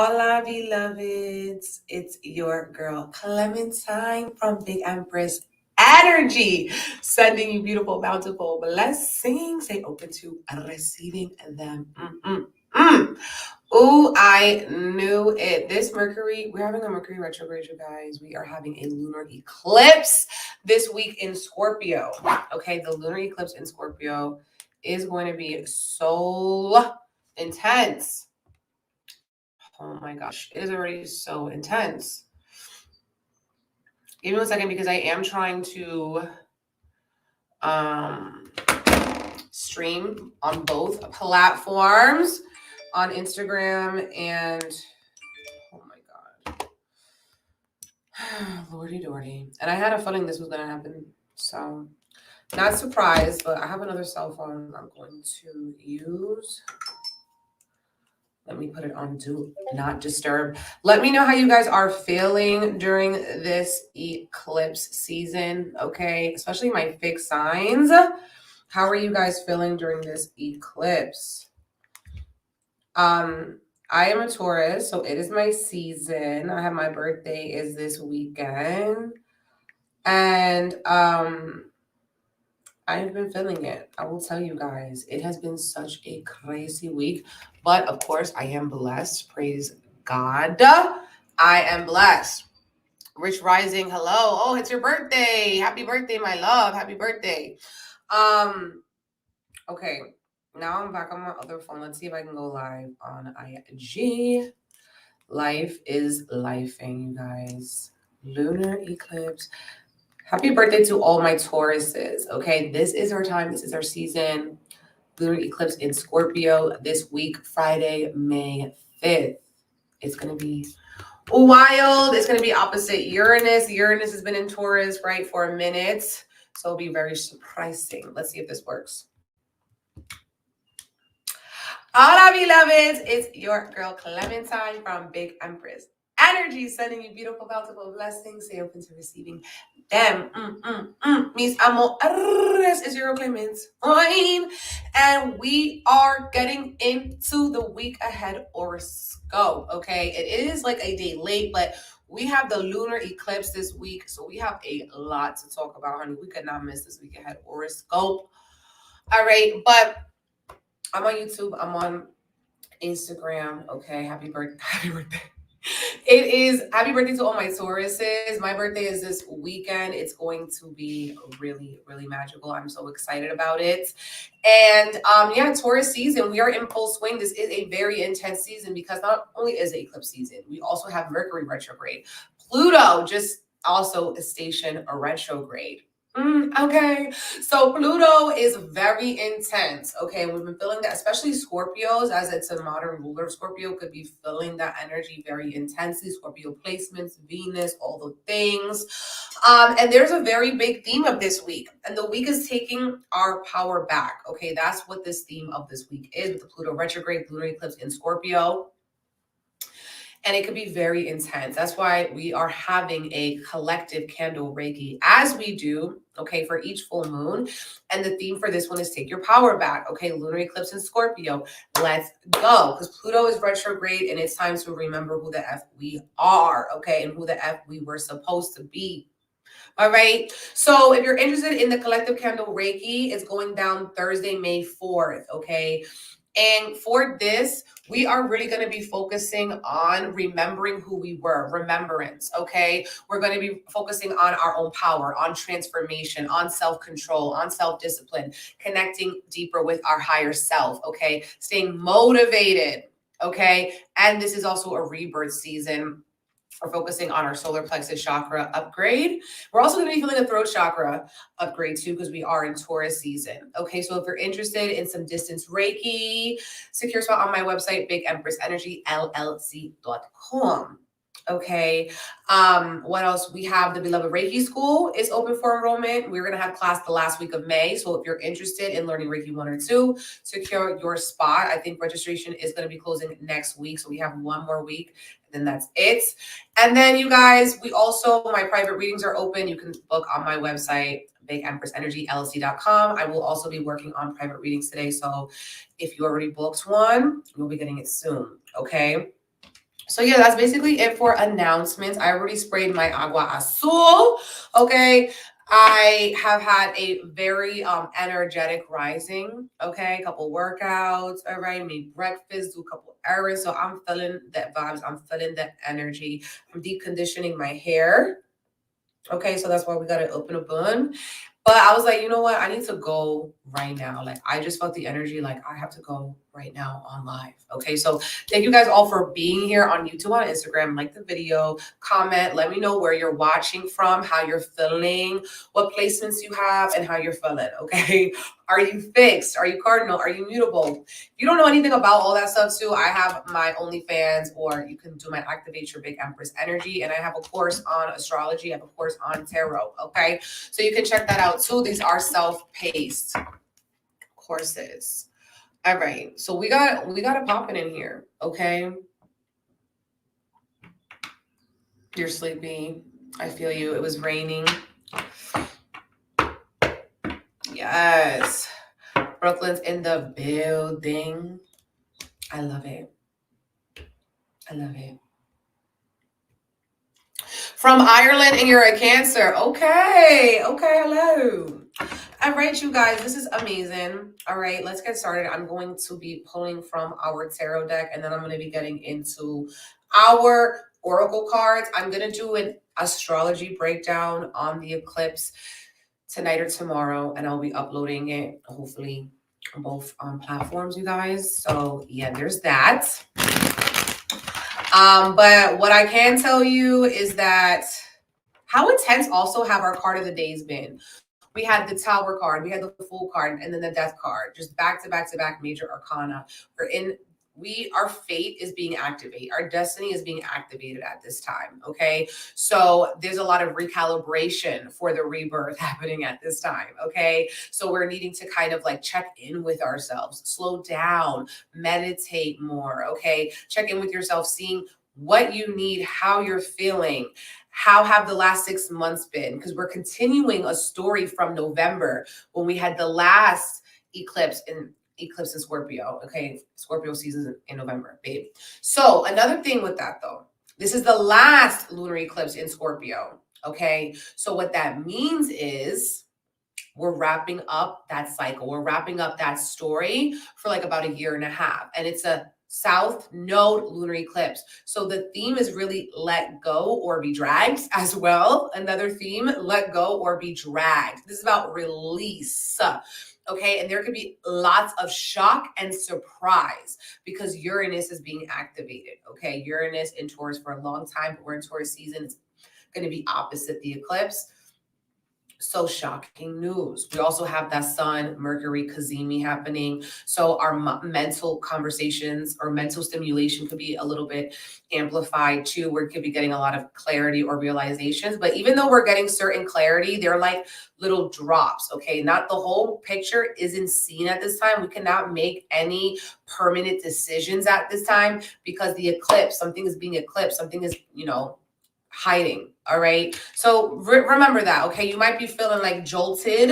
Hola, beloveds. It's your girl, Clementine from Big Empress Energy, sending you beautiful, bountiful blessings. Stay open to receiving them. Ooh, I knew it. This Mercury, we're having a Mercury retrograde, you guys. We are having a lunar eclipse this week in Scorpio. Okay, the lunar eclipse in Scorpio is going to be so intense. Oh my gosh, it is already so intense. Give me 1 second because I am trying to stream on both platforms, on Instagram and oh my god, lordy dordy. And I had a feeling this was gonna happen, so not surprised. But I have another cell phone I'm going to use. Let me put it on do not disturb. Let me know how you guys are feeling during this eclipse season, okay? Especially my fixed signs. How are you guys feeling during this eclipse? I am a Taurus, so it is my season. I have my birthday is this weekend. And I've been feeling it. I will tell you guys, it has been such a crazy week. But of course, I am blessed. Praise God. I am blessed. Rich Rising, hello. Oh, it's your birthday. Happy birthday, my love. Happy birthday. Okay, now I'm back on my other phone. Let's see if I can go live on IG. Life is lifing, you guys. Lunar eclipse. Happy birthday to all my Tauruses, okay? This is our time. This is our season. Lunar eclipse in Scorpio this week, Friday, May 5th. It's going to be wild. It's going to be opposite Uranus. Uranus has been in Taurus, right, for a minute. So it'll be very surprising. Let's see if this works. Hola, beloveds. It's your girl, Clementine from Big Empress Energy, sending you beautiful, bountiful blessings. Stay open to receiving them. Mis amores, is your Clementine. And we are getting into the week ahead horoscope, okay? It is like a day late, but we have the lunar eclipse this week, so we have a lot to talk about, honey. We could not miss this week ahead horoscope. All right, but I'm on YouTube. I'm on Instagram. Okay, happy birthday. Happy birthday. It is happy birthday to all my Tauruses. My birthday is this weekend. It's going to be really, really magical. I'm so excited about it. And yeah, Taurus season, we are in full swing. This is a very intense season because not only is it eclipse season, we also have Mercury retrograde. Pluto just also station a retrograde. Okay, so Pluto is very intense. Okay, we've been feeling that, especially Scorpios, as it's a modern ruler of Scorpio, could be feeling that energy very intensely. Scorpio placements, Venus, all the things. And there's a very big theme of this week, and the week is taking our power back. Okay, that's what this theme of this week is with the Pluto retrograde, lunar eclipse in Scorpio. And it could be very intense. That's why we are having a collective candle Reiki as we do, okay, for each full moon. And the theme for this one is take your power back. Okay, lunar eclipse in Scorpio. Let's go. Because Pluto is retrograde and it's time to remember who the F we are, okay, and who the F we were supposed to be. All right. So if you're interested in the collective candle Reiki, it's going down Thursday, May 4th, okay? And for this, we are really going to be focusing on remembering who we were, remembrance, okay? We're going to be focusing on our own power, on transformation, on self-control, on self-discipline, connecting deeper with our higher self, okay? Staying motivated, okay? And this is also a rebirth season. We're focusing on our solar plexus chakra upgrade. We're also going to be feeling a throat chakra upgrade too, because we are in Taurus season. Okay, so if you're interested in some distance Reiki, secure spot on my website, BigEmpressEnergyLLC.com. Okay, what else? We have the Beloved Reiki School is open for enrollment. We're going to have class the last week of May. So if you're interested in learning Reiki 1 or 2, secure your spot. I think registration is going to be closing next week. So we have one more week. Then that's it. And then you guys, we also, my private readings are open. You can book on my website, BigEmpressEnergyLLC.com. I will also be working on private readings today. So if you already booked one, you'll be getting it soon. Okay. So yeah, that's basically it for announcements. I already sprayed my agua azul. Okay. I have had a very energetic rising. Okay, a couple workouts. All right, made breakfast, do a couple errands. So I'm feeling that vibes. I'm feeling that energy. I'm deep conditioning my hair. Okay, so that's why we gotta open a bun. But I was like, you know what? I need to go right now. Like, I just felt the energy. Like, I have to go right now on live. Okay. So, thank you guys all for being here on YouTube, on Instagram. Like the video, comment, let me know where you're watching from, how you're feeling, what placements you have, and how you're feeling. Okay. Are you fixed? Are you cardinal? Are you mutable? If you don't know anything about all that stuff, too, I have my OnlyFans, or you can do my Activate Your Big Empress Energy. And I have a course on astrology, I have a course on tarot. Okay. So you can check that out too. These are self-paced courses. All right. So we got it popping in here. Okay. You're sleepy. I feel you. It was raining. Yes. Brooklyn's in the building. I love it. I love it. From Ireland, and you're a Cancer. Okay. Okay. Hello. All right, you guys, this is amazing. All right, let's get started. I'm going to be pulling from our tarot deck, and then I'm going to be getting into our oracle cards. I'm going to do an astrology breakdown on the eclipse tonight or tomorrow, and I'll be uploading it hopefully on both platforms, you guys. So yeah, there's that. But what I can tell you is that how intense also have our card of the days been. We had the Tower card, we had the Fool card, and then the Death card, just back to back to back major arcana. Our fate is being activated. Our destiny is being activated at this time. Okay. So there's a lot of recalibration for the rebirth happening at this time. Okay. So we're needing to kind of like check in with ourselves, slow down, meditate more. Okay. Check in with yourself, seeing what you need, how you're feeling. How have the last 6 months been? Because we're continuing a story from November when we had the last eclipse in Scorpio. Okay, Scorpio season in November, babe. So another thing with that though, this is the last lunar eclipse in Scorpio. Okay, so what that means is we're wrapping up that cycle. We're wrapping up that story for like about 1.5 years. And it's a South Node lunar eclipse. So the theme is really let go or be dragged as well. Another theme, let go or be dragged. This is about release. Okay, and there could be lots of shock and surprise because Uranus is being activated. Okay, Uranus in Taurus for a long time, but we're in Taurus season. It's going to be opposite the eclipse. So shocking news. We also have that Sun, Mercury, 𝐾𝐲𝐬𝐬 happening. So our mental conversations or mental stimulation could be a little bit amplified too. We could be getting a lot of clarity or realizations. But even though we're getting certain clarity, they're like little drops. Okay, not the whole picture isn't seen at this time. We cannot make any permanent decisions at this time because the eclipse, something is being eclipsed, something is, hiding. All right. So remember that. Okay. You might be feeling like jolted,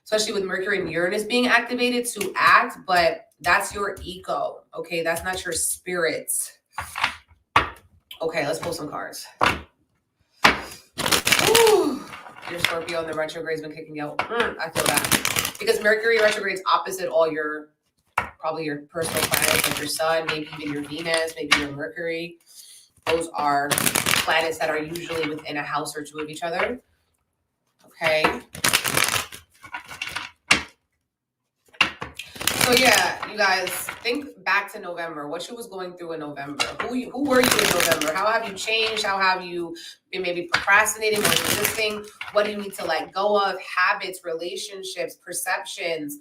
especially with Mercury and Uranus being activated to act, but that's your ego. Okay. That's not your spirit. Okay. Let's pull some cards. Ooh, your Scorpio and the retrograde's been kicking out. I feel that because Mercury retrograde's opposite all your, probably your personal planets, like your sun, maybe even your Venus, maybe your Mercury. Those are planets that are usually within a house or two of each other. Okay. So yeah, you guys, think back to November. What you was going through in November. Who were you in November? How have you changed? How have you been maybe procrastinating or resisting? What do you need to let go of? Habits, relationships, perceptions,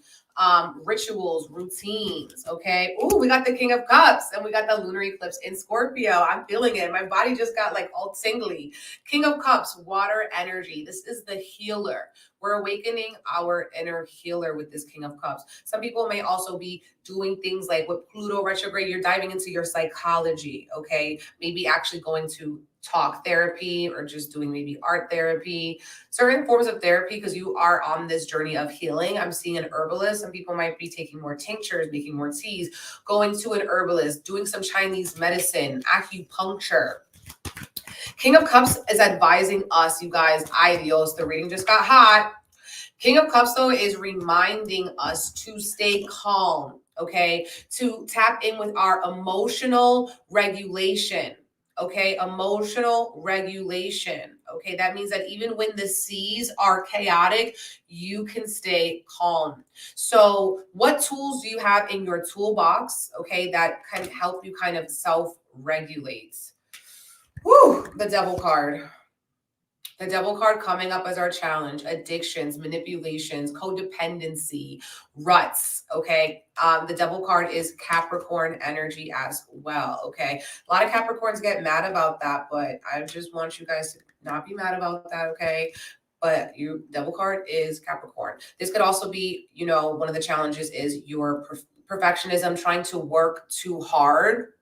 rituals, routines. Okay. Ooh, we got the King of Cups and we got the lunar eclipse in Scorpio. I'm feeling it. My body just got like all tingly. King of Cups, water energy. This is the healer. We're awakening our inner healer with this King of Cups. Some people may also be doing things like with Pluto retrograde, you're diving into your psychology. Okay. Maybe actually going to talk therapy or just doing maybe art therapy, certain forms of therapy, because you are on this journey of healing. I'm seeing an herbalist. Some people might be taking more tinctures, making more teas, going to an herbalist, doing some Chinese medicine, acupuncture. King of Cups is advising us, you guys, ay Dios, the reading just got hot. King of Cups, though, is reminding us to stay calm, okay? To tap in with our emotional regulation, okay? Emotional regulation, okay? That means that even when the seas are chaotic, you can stay calm. So what tools do you have in your toolbox, okay, that can help you kind of self-regulate? Whew, the Devil card. The Devil card coming up as our challenge: addictions, manipulations, codependency, ruts, okay? The Devil card is Capricorn energy as well, okay? A lot of Capricorns get mad about that, but I just want you guys to not be mad about that, okay? But Devil card is Capricorn. This could also be, you know, one of the challenges is your perfectionism, trying to work too hard,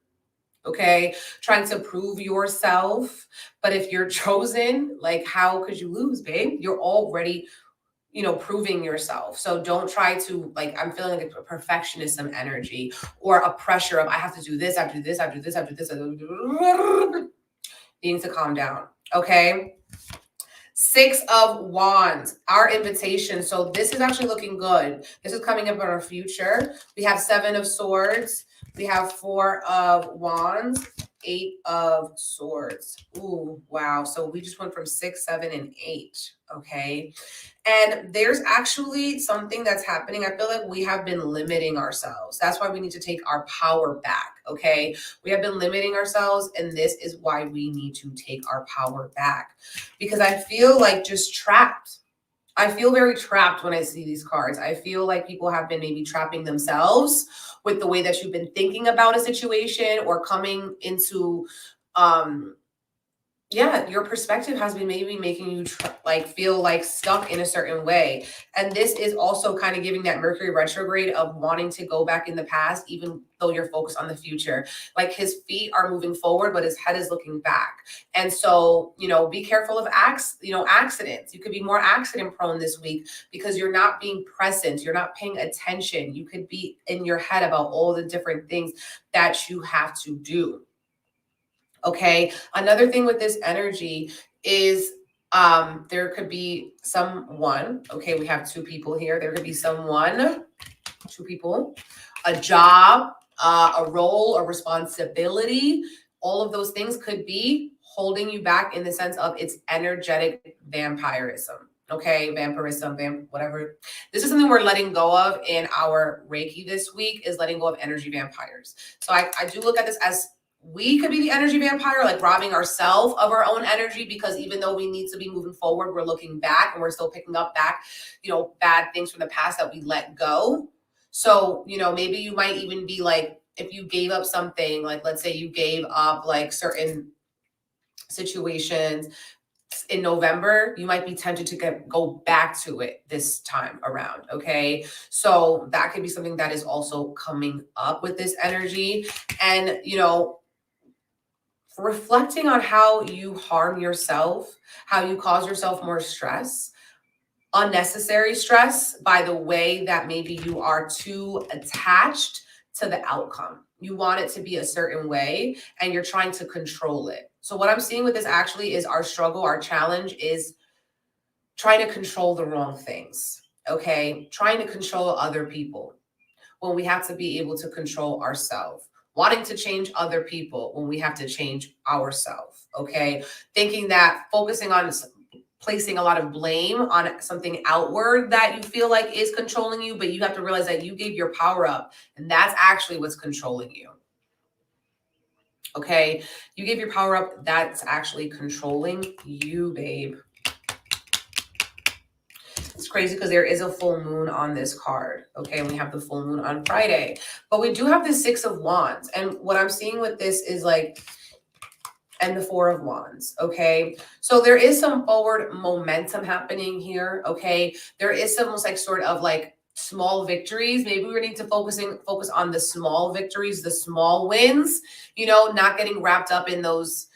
okay, trying to prove yourself. But if you're chosen, like, how could you lose, babe? You're already, you know, proving yourself. So don't try to, like, I'm feeling like a perfectionism energy or a pressure of I have to do this, I have to do this, I have to do this, I have to do this. You need to calm down, okay? Six of Wands, our invitation. So this is actually looking good. This is coming up in our future. We have Seven of Swords. We have Four of Wands, Eight of Swords. Ooh, wow. So we just went from 6, 7, and 8. Okay. And there's actually something that's happening. I feel like we have been limiting ourselves. That's why we need to take our power back. Okay. We have been limiting ourselves, and this is why we need to take our power back, because I feel like just trapped. I feel very trapped when I see these cards. I feel like people have been maybe trapping themselves with the way that you've been thinking about a situation, or coming into, your perspective has been maybe making you feel like stuck in a certain way. And this is also kind of giving that Mercury retrograde of wanting to go back in the past, even though you're focused on the future. Like, his feet are moving forward, but his head is looking back. And so, you know, be careful of accidents. You could be more accident prone this week because you're not being present. You're not paying attention. You could be in your head about all the different things that you have to do. Okay. Another thing with this energy is there could be someone. Okay, we have two people here. There could be someone, two people, a job, a role, a responsibility. All of those things could be holding you back in the sense of it's energetic vampirism. Okay, vampirism, whatever. This is something we're letting go of in our Reiki this week, is letting go of energy vampires. So I do look at this as we could be the energy vampire, like robbing ourselves of our own energy, because even though we need to be moving forward, we're looking back and we're still picking up back, you know, bad things from the past that we let go. So, you know, maybe you might even be like, if you gave up something, like let's say you gave up like certain situations in November, you might be tempted to go back to it this time around. Okay. So that could be something that is also coming up with this energy. And, you know, reflecting on how you harm yourself, how you cause yourself more stress, unnecessary stress, by the way that maybe you are too attached to the outcome. You want it to be a certain way and you're trying to control it. So what I'm seeing with this actually is our struggle, our challenge is trying to control the wrong things. Okay. Trying to control other people when we have to be able to control ourselves. Wanting to change other people when we have to change ourselves, okay? Thinking that focusing on placing a lot of blame on something outward that you feel like is controlling you, but you have to realize that you gave your power up, and that's actually what's controlling you, okay? You gave your power up, that's actually controlling you, babe. It's crazy because there is a full moon on this card. Okay, we have the full moon on Friday, but we do have the Six of Wands. And what I'm seeing with this is like, and the Four of Wands. Okay, so there is some forward momentum happening here. Okay, there is some like sort of like small victories. Maybe we need to focus on the small victories, the small wins, you know, not getting wrapped up in those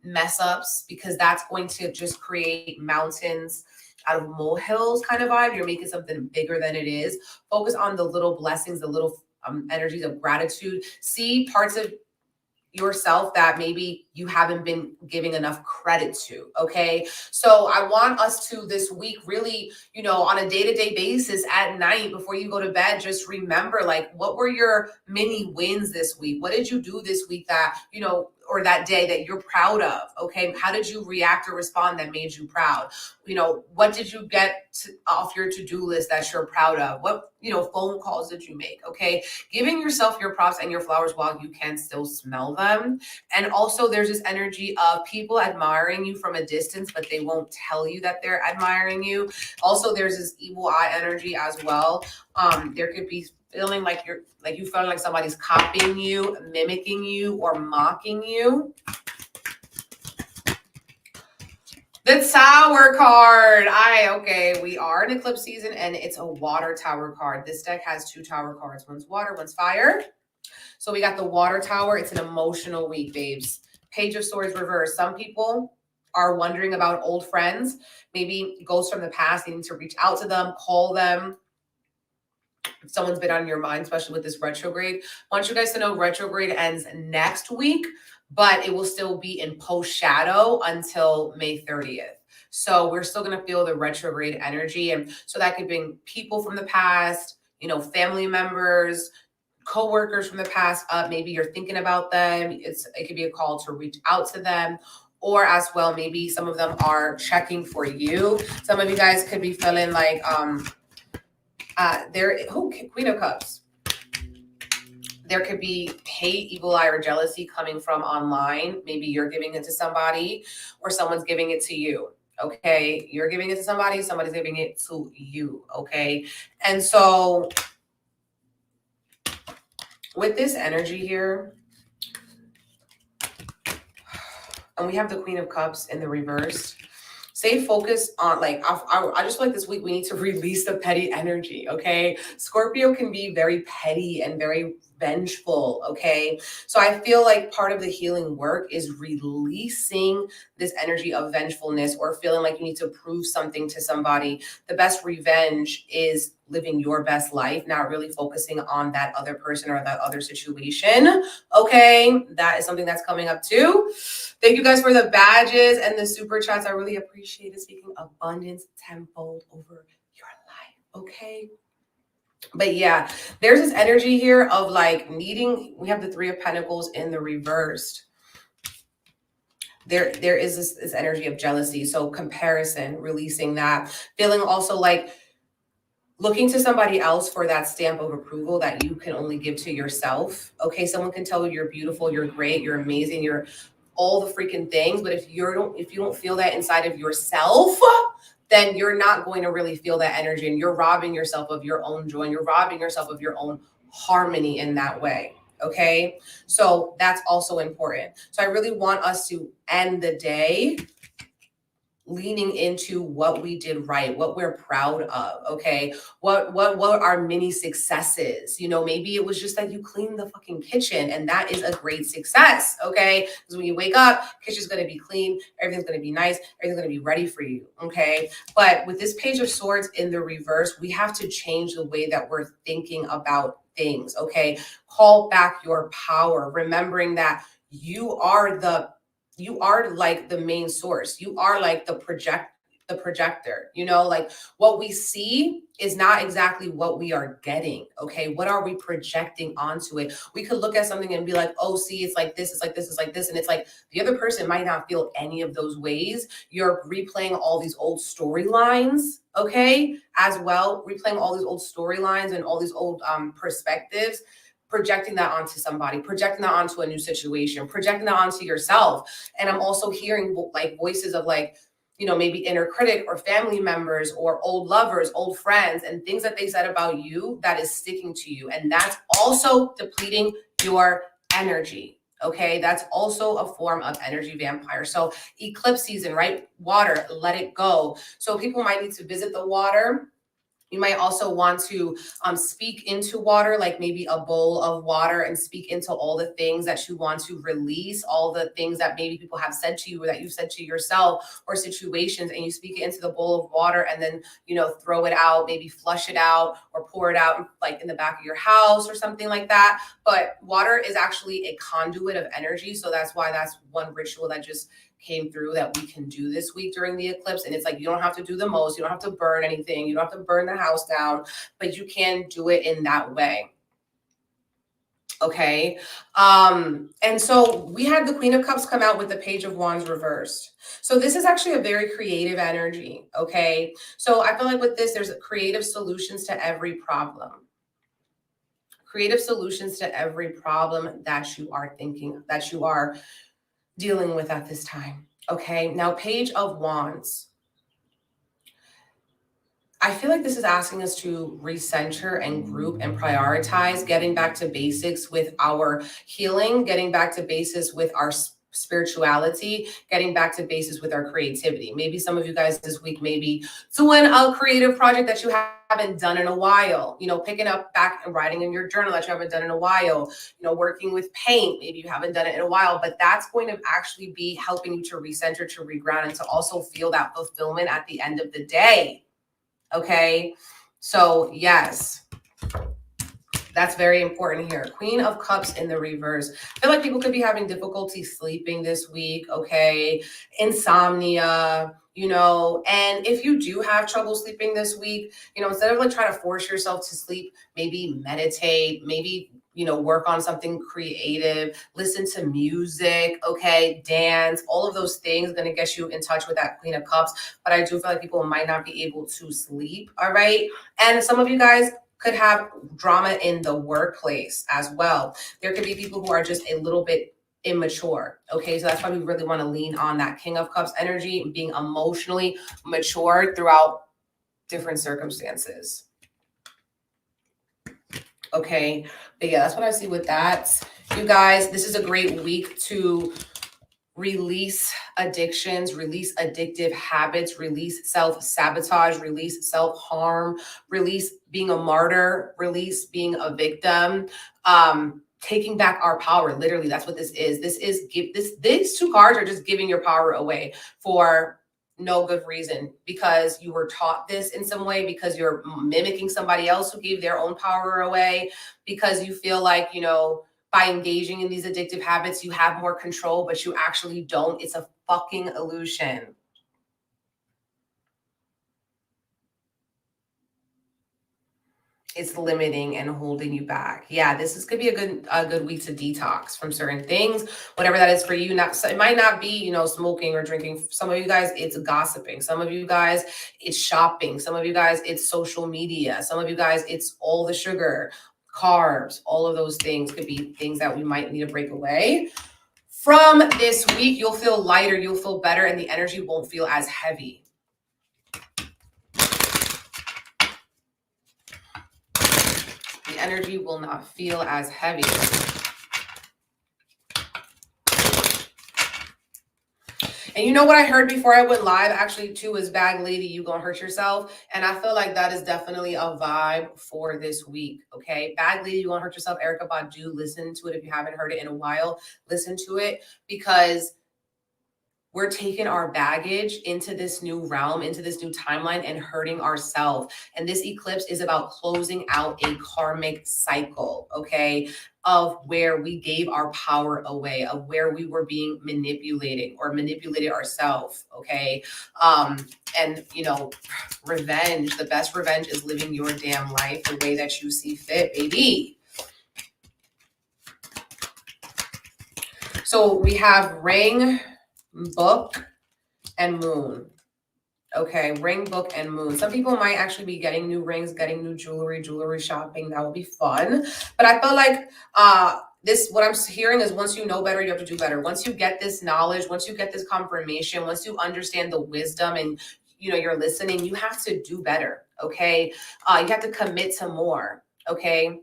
mess ups, because that's going to just create mountains out of molehills kind of vibe. You're making something bigger than it is. Focus on the little blessings, the little energies of gratitude. See parts of yourself that maybe you haven't been giving enough credit to. Okay. So I want us to this week really, you know, on a day-to-day basis at night before you go to bed, just remember, like, what were your mini wins this week? What did you do this week that, you know, or that day that you're proud of? Okay. How did you react or respond that made you proud? You know, what did you get off your to-do list that you're proud of? What, you know, phone calls did you make? Okay. Giving yourself your props and your flowers while you can still smell them. And also there's this energy of people admiring you from a distance, but they won't tell you that they're admiring you. Also, there's this evil eye energy as well. There could be feeling like you feel like somebody's copying you, mimicking you, or mocking you. The Tower card. Okay, we are in eclipse season and it's a water tower card. This deck has 2 tower cards. One's water, one's fire. So we got the water tower. It's an emotional week, babes. Page of Swords reverse. Some people are wondering about old friends. Maybe ghosts from the past. You need to reach out to them, call them. If someone's been on your mind, especially with this retrograde. I want you guys to know retrograde ends next week, but it will still be in post shadow until May 30th. So we're still going to feel the retrograde energy. And so that could bring people from the past, you know, family members, co-workers from the past up. Maybe you're thinking about them. It could be a call to reach out to them. Or as well, maybe some of them are checking for you. Some of you guys could be feeling like, Queen of Cups. There could be hate, evil eye, or jealousy coming from online. Maybe you're giving it to somebody or someone's giving it to you. Okay. You're giving it to somebody, somebody's giving it to you. Okay. And so with this energy here, and we have the Queen of Cups in the reverse, stay focused on, like, I just feel like this week we need to release the petty energy, okay? Scorpio can be very petty and very vengeful, okay? So I feel like part of the healing work is releasing this energy of vengefulness or feeling like you need to prove something to somebody. The best revenge is living your best life, not really focusing on that other person or that other situation, okay? That is something that's coming up too. Thank you guys for the badges and the super chats. I really appreciate it. Speaking abundance tenfold over your life, okay? But yeah, there's this energy here of like needing, we have the 3 of Pentacles in the reversed. There is this energy of jealousy. So comparison, releasing that, feeling also like looking to somebody else for that stamp of approval that you can only give to yourself. Okay, someone can tell you you're beautiful, you're great, you're amazing, you're all the freaking things. But if you don't feel that inside of yourself, then you're not going to really feel that energy, and you're robbing yourself of your own joy, and you're robbing yourself of your own harmony in that way. Okay, so that's also important. So I really want us to end the day leaning into what we did right, what we're proud of, okay? What are mini successes? You know, maybe it was just that you cleaned the fucking kitchen, and that is a great success, okay? Because when you wake up, kitchen's gonna be clean, everything's gonna be nice, everything's gonna be ready for you, okay? But with this Page of Swords in the reverse, we have to change the way that we're thinking about things, okay? Call back your power, remembering that you are like the main source. You are like the projector, you know, like what we see is not exactly what we are getting. Okay. What are we projecting onto it? We could look at something and be like, oh, see, it's like this, it's like this, it's like this. And it's like the other person might not feel any of those ways. You're replaying all these old storylines. Okay. As well, replaying all these old storylines and all these old perspectives, projecting that onto somebody, projecting that onto a new situation, projecting that onto yourself. And I'm also hearing like voices of like, you know, maybe inner critic or family members or old lovers, old friends, and things that they said about you that is sticking to you. And that's also depleting your energy. Okay, that's also a form of energy vampire. So eclipse season, right? Water, let it go. So people might need to visit the water, You might also want to speak into water, like maybe a bowl of water, and speak into all the things that you want to release, all the things that maybe people have said to you or that you've said to yourself, or situations, and you speak it into the bowl of water and then, you know, throw it out, maybe flush it out or pour it out like in the back of your house or something like that. But water is actually a conduit of energy. So that's why that's one ritual that just came through that we can do this week during the eclipse. And it's like, you don't have to do the most, you don't have to burn anything, you don't have to burn the house down, but you can do it in that way. Okay. And so we had the Queen of Cups come out with the Page of Wands reversed. So this is actually a very creative energy. Okay. So I feel like with this, there's creative solutions to every problem. Creative solutions to every problem that you are thinking, that you are dealing with at this time. Okay, now Page of Wands. I feel like this is asking us to recenter and group and prioritize, getting back to basics with our healing, getting back to basics with our spirituality, getting back to basics with our creativity. Maybe some of you guys this week may be doing a creative project that you haven't done in a while, you know, picking up back and writing in your journal that you haven't done in a while, you know, working with paint, maybe you haven't done it in a while, but that's going to actually be helping you to recenter, to reground, and to also feel that fulfillment at the end of the day. Okay, so yes, that's very important here. Queen of Cups in the reverse. I feel like people could be having difficulty sleeping this week, okay? Insomnia, you know, and if you do have trouble sleeping this week, you know, instead of like trying to force yourself to sleep, maybe meditate, maybe, you know, work on something creative, listen to music, okay, dance, all of those things are going to get you in touch with that Queen of Cups. But I do feel like people might not be able to sleep, all right? And some of you guys could have drama in the workplace as well. There could be people who are just a little bit immature. Okay, so that's why we really want to lean on that King of Cups energy, being emotionally mature throughout different circumstances. Okay, but yeah, that's what I see with that. You guys, this is a great week to release addictions, release addictive habits, release self-sabotage, release self-harm, release being a martyr, release being a victim, taking back our power. Literally, that's what this is. These two cards are just giving your power away for no good reason, because you were taught this in some way, because you're mimicking somebody else who gave their own power away, because you feel like, you know, by engaging in these addictive habits, you have more control, but you actually don't. It's a fucking illusion. It's limiting and holding you back. Yeah, could be a good week to detox from certain things, whatever that is for you. It might not be, you know, smoking or drinking. Some of you guys, it's gossiping. Some of you guys, it's shopping. Some of you guys, it's social media. Some of you guys, it's all the sugar, carbs. All of those things could be things that we might need to break away from this week. You'll feel lighter, you'll feel better, and the energy won't feel as heavy. Energy will not feel as heavy. And you know what I heard before I went live actually too is bag lady, you gonna hurt yourself. And I feel like that is definitely a vibe for this week. Okay, bag lady, you gonna hurt yourself. Erykah Badu, listen to it if you haven't heard it in a while. Listen to it, because we're taking our baggage into this new realm, into this new timeline, and hurting ourselves. And this eclipse is about closing out a karmic cycle, okay, of where we gave our power away, of where we were being manipulated ourselves, okay? And, you know, revenge, the best revenge is living your damn life the way that you see fit, baby. So we have ring, book, and moon. Okay, ring, book, and moon. Some people might actually be getting new rings, getting new jewelry shopping. That would be fun. But I feel like what I'm hearing is, once you know better, you have to do better. Once you get this knowledge, once you get this confirmation, once you understand the wisdom and, you know, you're listening, you have to do better. Okay, you have to commit to more. Okay.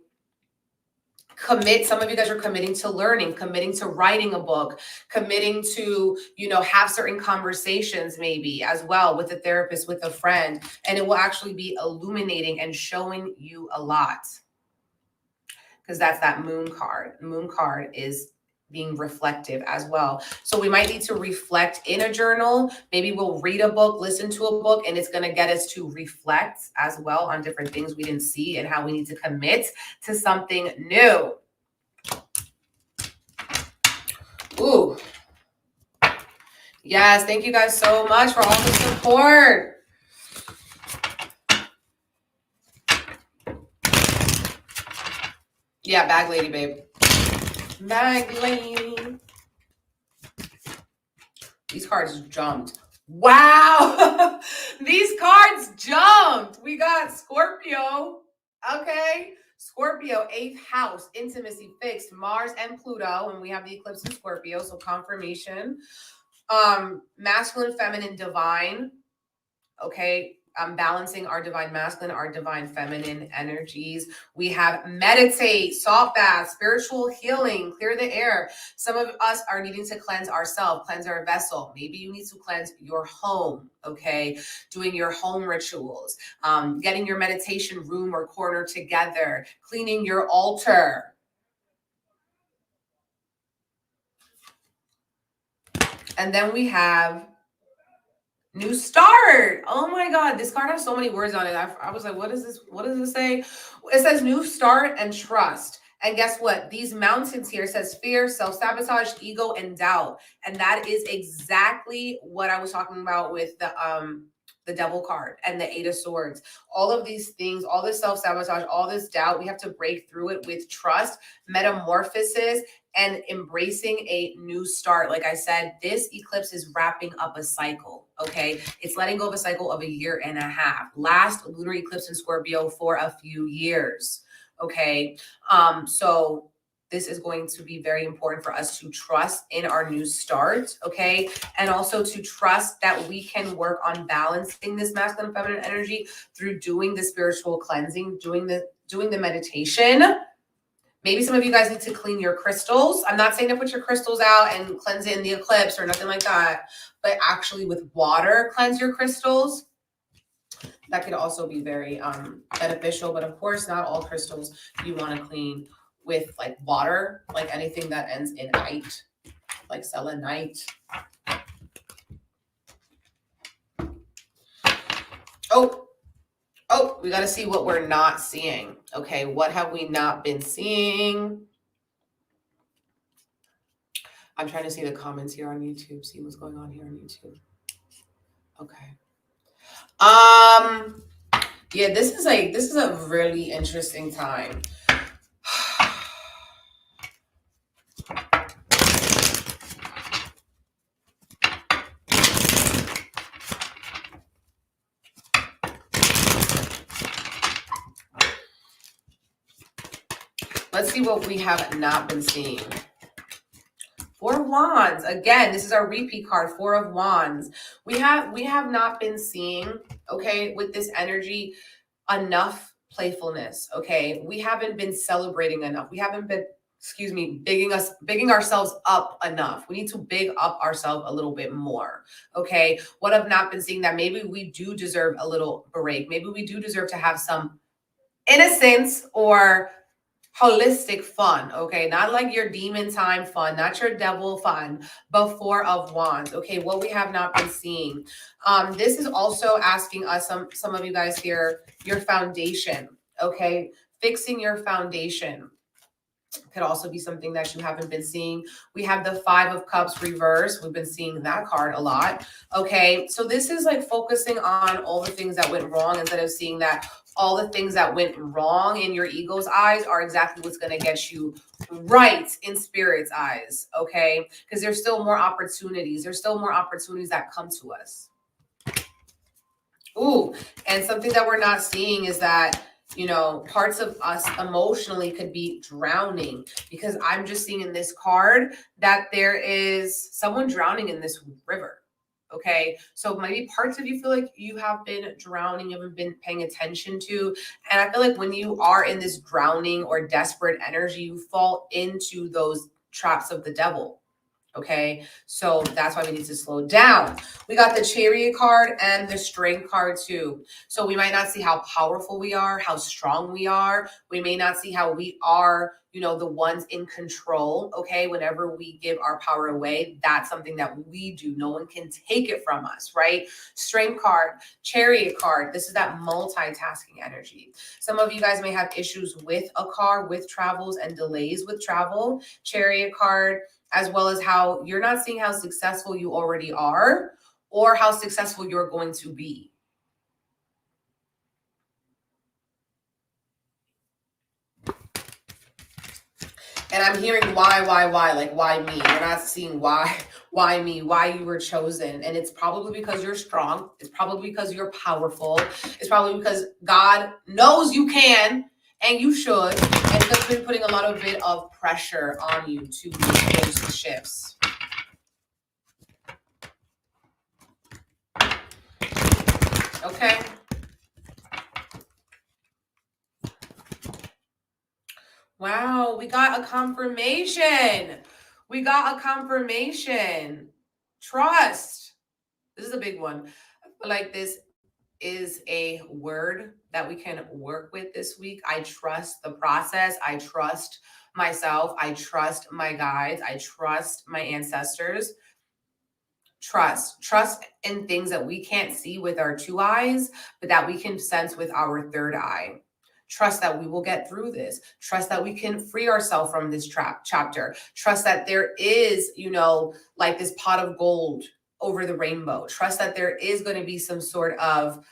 commit. Some of you guys are committing to learning, committing to writing a book, committing to, you know, have certain conversations maybe as well with a therapist, with a friend, and it will actually be illuminating and showing you a lot. Because that's that moon card. Moon card is being reflective as well. So we might need to reflect in a journal. Maybe we'll read a book, listen to a book, and it's going to get us to reflect as well on different things we didn't see and how we need to commit to something new. Ooh. Yes, thank you guys so much for all the support. Yeah, bag lady, babe. Bag lady. These cards jumped. Wow. These cards jumped. We got Scorpio. Okay. Scorpio, 8th house, intimacy, fixed, Mars and Pluto. And we have the eclipse in Scorpio. So confirmation. Masculine, feminine, divine. Okay. Balancing our divine masculine, our divine feminine energies. We have meditate, salt bath, spiritual healing, clear the air. Some of us are needing to cleanse ourselves, cleanse our vessel. Maybe you need to cleanse your home, okay? Doing your home rituals, getting your meditation room or corner together, cleaning your altar. And then we have new start. Oh my God, this card has so many words on it. I was like, what is this? What does it say? It says new start and trust. And guess what? These mountains here says fear, self-sabotage, ego, and doubt. And that is exactly what I was talking about with the devil card and the 8 of swords. All of these things, all this self-sabotage, all this doubt, we have to break through it with trust, metamorphosis, and embracing a new start. Like I said, this eclipse is wrapping up a cycle, okay? It's letting go of a cycle of 1.5 years. Last lunar eclipse in Scorpio for a few years, okay? So this is going to be very important for us to trust in our new start, okay? And also to trust that we can work on balancing this masculine and feminine energy through doing the spiritual cleansing, doing the meditation. Maybe some of you guys need to clean your crystals. I'm not saying to put your crystals out and cleanse it in the eclipse or nothing like that, but actually with water, cleanse your crystals. That could also be very beneficial. But of course, not all crystals you want to clean with like water, like anything that ends in "ite", like selenite. Oh, we got to see what we're not seeing. Okay, what have we not been seeing? I'm trying to see the comments here on YouTube, see what's going on here on YouTube. Okay. Yeah, this is a really interesting time. Let's see what we have not been seeing. 4 of Wands. Again, this is our repeat card, 4 of Wands. We have not been seeing, okay, with this energy, enough playfulness, okay? We haven't been celebrating enough. We haven't been, bigging ourselves up enough. We need to big up ourselves a little bit more, okay? What I've not been seeing, that maybe we do deserve a little break. Maybe we do deserve to have some innocence or holistic fun, okay? Not like your demon time fun, not your devil fun, but 4 of Wands, okay? What we have not been seeing. This is also asking us, some of you guys here, your foundation, okay? Fixing your foundation could also be something that you haven't been seeing. We have the 5 of Cups reverse. We've been seeing that card a lot, okay? So this is like focusing on all the things that went wrong instead of seeing that all the things that went wrong in your ego's eyes are exactly what's going to get you right in spirit's eyes, okay? Because there's still more opportunities. There's still more opportunities that come to us. Ooh, and something that we're not seeing is that, you know, parts of us emotionally could be drowning, because I'm just seeing in this card that there is someone drowning in this river. Okay, so maybe parts of you feel like you have been drowning, you haven't been paying attention to. And I feel like when you are in this drowning or desperate energy, you fall into those traps of the devil. Okay, so that's why we need to slow down. We got the Chariot card and the Strength card too. So we might not see how powerful we are, how strong we are. We may not see how we are, you know, the ones in control. Okay, whenever we give our power away, that's something that we do. No one can take it from us, right? Strength card, Chariot card. This is that multitasking energy. Some of you guys may have issues with a car, with travels and delays with travel. Chariot card, as well as how you're not seeing how successful you already are or how successful you're going to be. And I'm hearing why, like why me? You're not seeing why me, why you were chosen. And it's probably because you're strong. It's probably because you're powerful. It's probably because God knows you can and you should. And it's been putting a lot of bit of pressure on you to make those shifts. Okay. Wow, we got a confirmation. We got a confirmation. Trust. This is a big one. I feel like this is a word that we can work with this week. I trust the process. I trust myself. I trust my guides. I trust my ancestors. Trust in things that we can't see with our two eyes, but that we can sense with our third eye. Trust that we will get through this. Trust that we can free ourselves from this chapter. Trust that there is, you know, like this pot of gold over the rainbow. Trust that there is going to be some sort of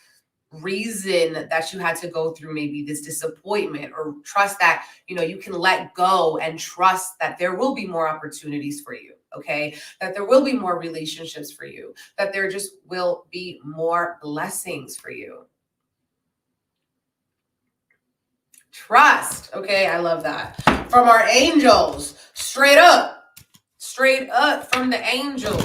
reason that you had to go through maybe this disappointment, or trust that, you know, you can let go and trust that there will be more opportunities for you. Okay, that there will be more relationships for you, that there just will be more blessings for you. Trust. Okay, I love that. From our angels, straight up from the angels.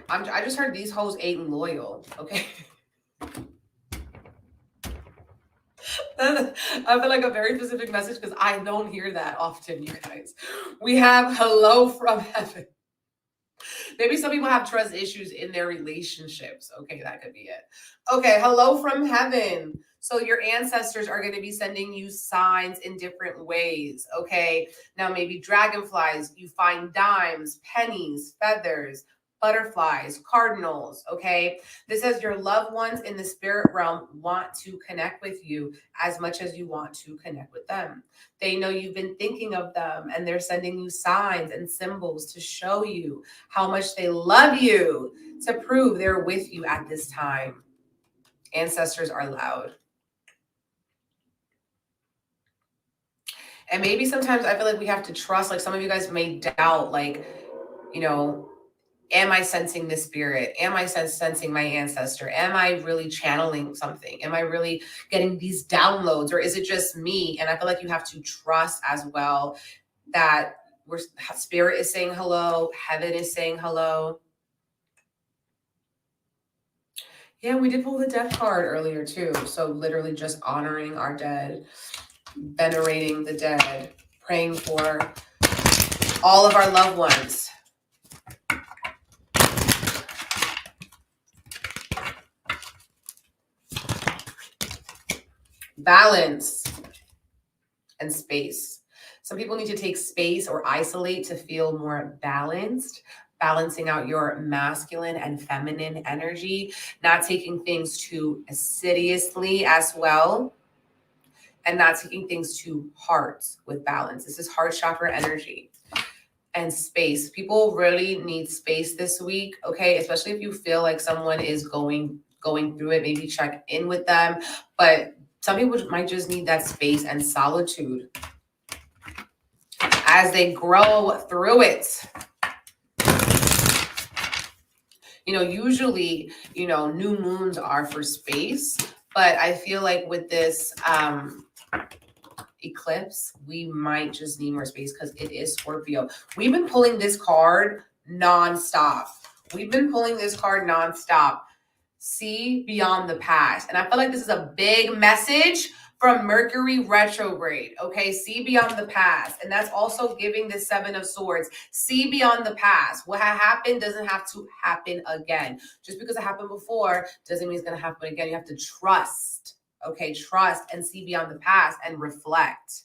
I just heard these hoes ain't loyal. Okay. I feel like a very specific message because I don't hear that often, you guys. We have hello from heaven. Maybe some people have trust issues in their relationships. Okay, that could be it. Okay, hello from heaven. So your ancestors are going to be sending you signs in different ways. Okay, now maybe dragonflies, you find dimes, pennies, feathers, butterflies, cardinals. Okay, this says your loved ones in the spirit realm want to connect with you as much as you want to connect with them. They know you've been thinking of them, and they're sending you signs and symbols to show you how much they love you, to prove they're with you at this time. Ancestors are loud. And maybe sometimes I feel like we have to trust, like some of you guys may doubt, like, you know, am I sensing the spirit? Am I sensing my ancestor? Am I really channeling something? Am I really getting these downloads, or is it just me? And I feel like you have to trust as well that spirit is saying hello, heaven is saying hello. Yeah, we did pull the death card earlier too. So literally just honoring our dead, venerating the dead, praying for all of our loved ones. Balance and space. Some people need to take space or isolate to feel more balanced, balancing out your masculine and feminine energy, not taking things too seriously as well, and not taking things too hard with balance. This is heart chakra energy. And space. People really need space this week, okay? Especially if you feel like someone is going through it, maybe check in with them. But some people might just need that space and solitude as they grow through it. You know, usually, you know, new moons are for space, but I feel like with this, eclipse, we might just need more space because it is Scorpio. We've been pulling this card nonstop. See beyond the past. And I feel like this is a big message from Mercury retrograde. Okay, see beyond the past. And that's also giving the Seven of Swords. See beyond the past. What happened doesn't have to happen again. Just because it happened before doesn't mean it's going to happen again. You have to trust. Okay, trust and see beyond the past and reflect.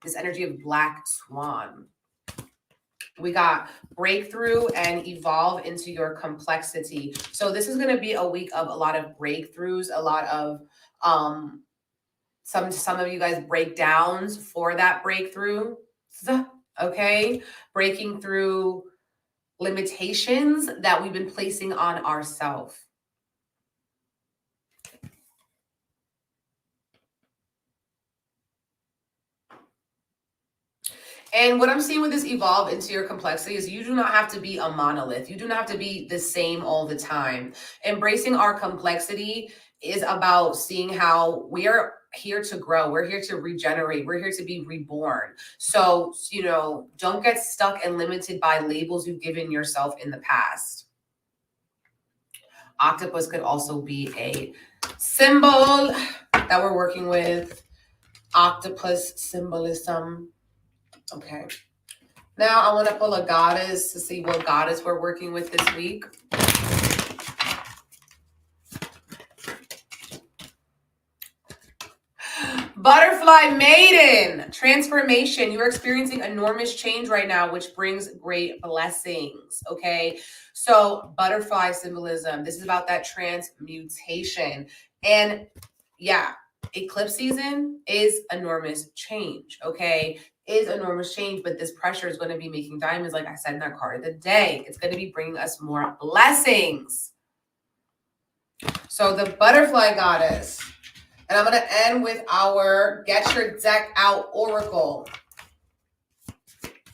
This energy of Black Swan. We got breakthrough and evolve into your complexity. So this is going to be a week of a lot of breakthroughs, a lot of some of you guys breakdowns for that breakthrough. Okay, breaking through limitations that we've been placing on ourselves. And what I'm seeing with this evolve into your complexity is you do not have to be a monolith. You do not have to be the same all the time. Embracing our complexity is about seeing how we are here to grow. We're here to regenerate. We're here to be reborn. So, you know, don't get stuck and limited by labels you've given yourself in the past. Octopus could also be a symbol that we're working with. Octopus symbolism. Okay. Now I want to pull a goddess to see what goddess we're working with this week. Butterfly Maiden, transformation. You're experiencing enormous change right now, which brings great blessings. Okay. So butterfly symbolism. This is about that transmutation. And yeah, eclipse season is enormous change. Okay. Is enormous change, but this pressure is going to be making diamonds, like I said in that card of the day. It's going to be bringing us more blessings. So the butterfly goddess. And I'm going to end with our Get Your Deck Out Oracle.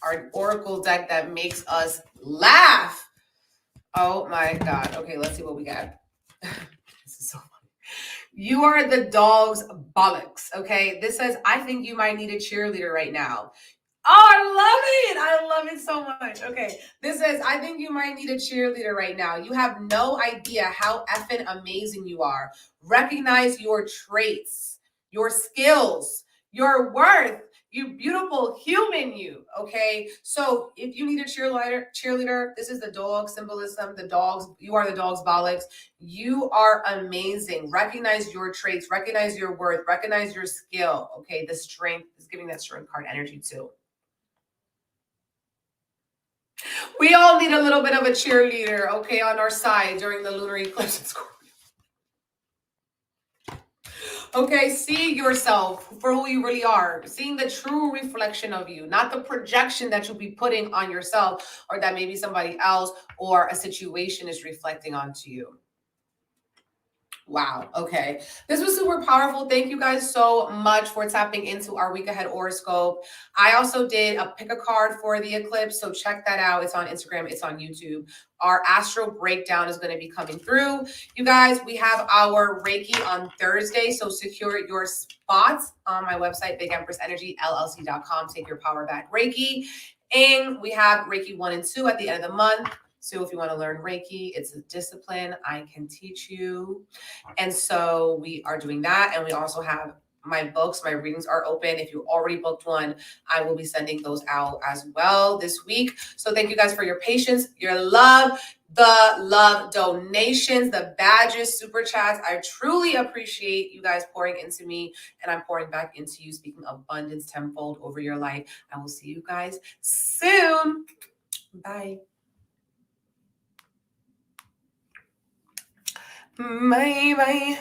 Our Oracle deck that makes us laugh. Oh my God. Okay, let's see what we got. This is so funny. You are the dog's bollocks, okay? This says, I think you might need a cheerleader right now. Oh, I love it. I love it so much. Okay. This says, I think you might need a cheerleader right now. You have no idea how effing amazing you are. Recognize your traits, your skills, your worth, you beautiful human you. Okay. So if you need a cheerleader, this is the dog symbolism, the dogs, you are the dog's bollocks. You are amazing. Recognize your traits, recognize your worth, recognize your skill. Okay. The strength is giving that strength card energy too. We all need a little bit of a cheerleader, okay, on our side during the lunar eclipse in Scorpio. Okay, see yourself for who you really are. Seeing the true reflection of you, not the projection that you'll be putting on yourself or that maybe somebody else or a situation is reflecting onto you. Wow. Okay. This was super powerful. Thank you guys so much for tapping into our week ahead horoscope. I also did a pick a card for the eclipse. So check that out. It's on Instagram. It's on YouTube. Our astral breakdown is going to be coming through. You guys, we have our Reiki on Thursday. So secure your spots on my website, BigEmpressEnergyLLC.com. Take your power back Reiki. And we have Reiki 1 and 2 at the end of the month. So if you want to learn Reiki, it's a discipline I can teach you. And so we are doing that. And we also have my books. My readings are open. If you already booked one, I will be sending those out as well this week. So thank you guys for your patience, your love, the love donations, the badges, super chats. I truly appreciate you guys pouring into me, and I'm pouring back into you, speaking abundance tenfold over your life. I will see you guys soon. Bye. Bye.